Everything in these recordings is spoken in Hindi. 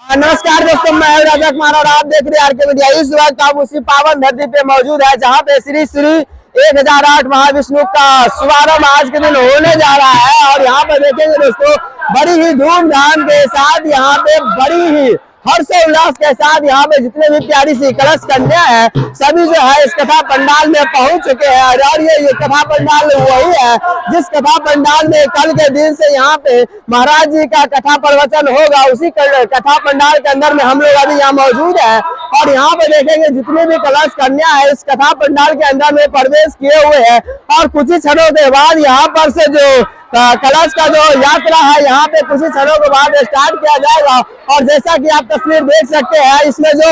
नमस्कार दोस्तों, मैं राजा कुमार और आप देख रहे हैं आरके मीडिया। इस वक्त आप उसी पावन धरती पे मौजूद है जहां पे श्री श्री 1008 महाविष्णु का शुभारंभ आज के दिन होने जा रहा है। और यहाँ पे देखेंगे दोस्तों, बड़ी ही धूमधाम के साथ यहाँ पे बड़ी ही हर्षोल्लास के साथ यहाँ पे जितने भी प्यारी सी कलश कन्या है सभी जो है इस कथा पंडाल में पहुंच चुके हैं। और ये कथा पंडाल वही है जिस कथा पंडाल में कल के दिन से यहाँ पे महाराज जी का कथा प्रवचन होगा। उसी कथा पंडाल के अंदर में हम लोग अभी यहाँ मौजूद है। और यहाँ पे देखेंगे जितने भी कलश कन्या है इस कथा पंडाल के अंदर में प्रवेश किए हुए हैं। और कुछ ही क्षणों के बाद यहाँ पर से जो कलश का जो यात्रा है यहाँ पे कुछ ही क्षणों के बाद स्टार्ट किया जाएगा। और जैसा कि आप तस्वीर देख सकते हैं, इसमें जो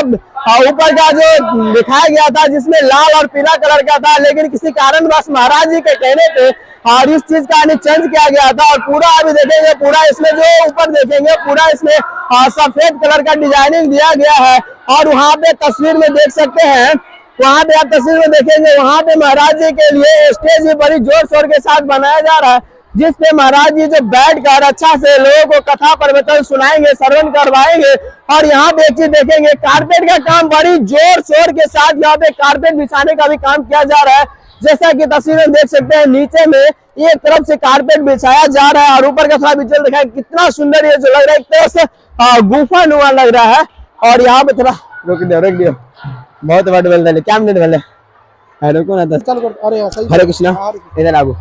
ऊपर का जो दिखाया गया था जिसमें लाल और पीला कलर का था, लेकिन किसी कारणवश महाराज जी के कहने पे और इस चीज का चेंज किया गया था। और पूरा अभी देखेंगे, पूरा इसमें जो ऊपर देखेंगे पूरा इसमें सफेद कलर का डिजाइनिंग दिया गया है। और वहाँ पे तस्वीर में देख सकते हैं, वहाँ पे आप तस्वीर में देखेंगे वहाँ पे महाराज जी के लिए स्टेज भी बड़ी जोर शोर के साथ बनाया जा रहा है, जिसपे महाराज जी जो बैठकर अच्छा से लोगों को कथा प्रवचन सुनाएंगे, श्रवण करवाएंगे। और यहाँ पे एक चीज देखेंगे, कारपेट का काम बड़ी जोर शोर के साथ यहाँ पे कारपेट बिछाने का भी काम किया जा रहा है। जैसा कि तस्वीर में देख सकते हैं, नीचे में एक तरफ से कारपेट बिछाया जा रहा है और ऊपर का थोड़ा विजुअल दिखाया कितना सुंदर ये जो लग रहा है, एक तरह से गुफा नुमा लग रहा है। और यहाँ पे थोड़ा रोक दियो बहुत बड़ बोल क्या मिनट बोले रुको ना हरे कृष्णा इधर आगो।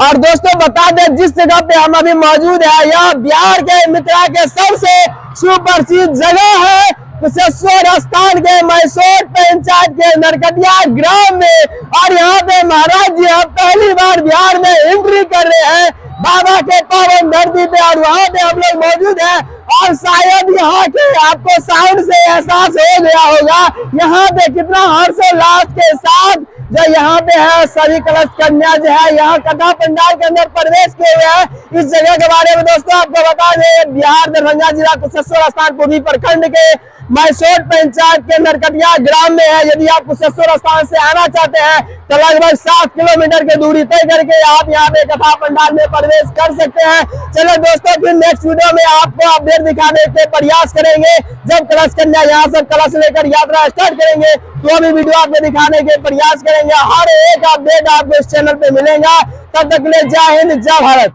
और दोस्तों बता दें, जिस जगह पे हम अभी मौजूद है यह बिहार के मिथिला के सबसे सुप्रसिद्ध जगह है, कुशेश्वर स्थान के मैसोट पंचायत के नरकटिया ग्राम में। और यहाँ पे महाराज जी हम पहली बार बिहार में एंट्री कर रहे हैं बाबा के पावन धरती पे। और वहाँ पे हम लोग मौजूद हैं और शायद यहाँ के आपको साउंड से एहसास हो गया होगा यहाँ पे कितना हर्षोल्लास के साथ जो यहाँ पे है सभी कलश कन्या जो है यहाँ कथा पंडाल के अंदर प्रवेश किए हुए हैं। इस जगह के बारे में दोस्तों आपको बता दें, बिहार दरभंगा जिला कुशेश्वर स्थान पूर्वी प्रखंड के मैसोट पंचायत के नरकटिया ग्राम में है। यदि आप कुशेश्वर स्थान से आना चाहते हैं तो लगभग 7 किलोमीटर की दूरी तय करके आप यहाँ पे कथा पंडाल में प्रवेश कर सकते हैं। चलो दोस्तों, फिर नेक्स्ट वीडियो में आपको अपडेट दिखाने के प्रयास करेंगे। जब कलश कन्या यहाँ से कलश लेकर यात्रा स्टार्ट करेंगे तो भी वीडियो आपको दिखाने के प्रयास करेंगे। हर एक अपडेट आपको इस चैनल पे मिलेगा। तब तक के लिए जय हिंद, जय भारत।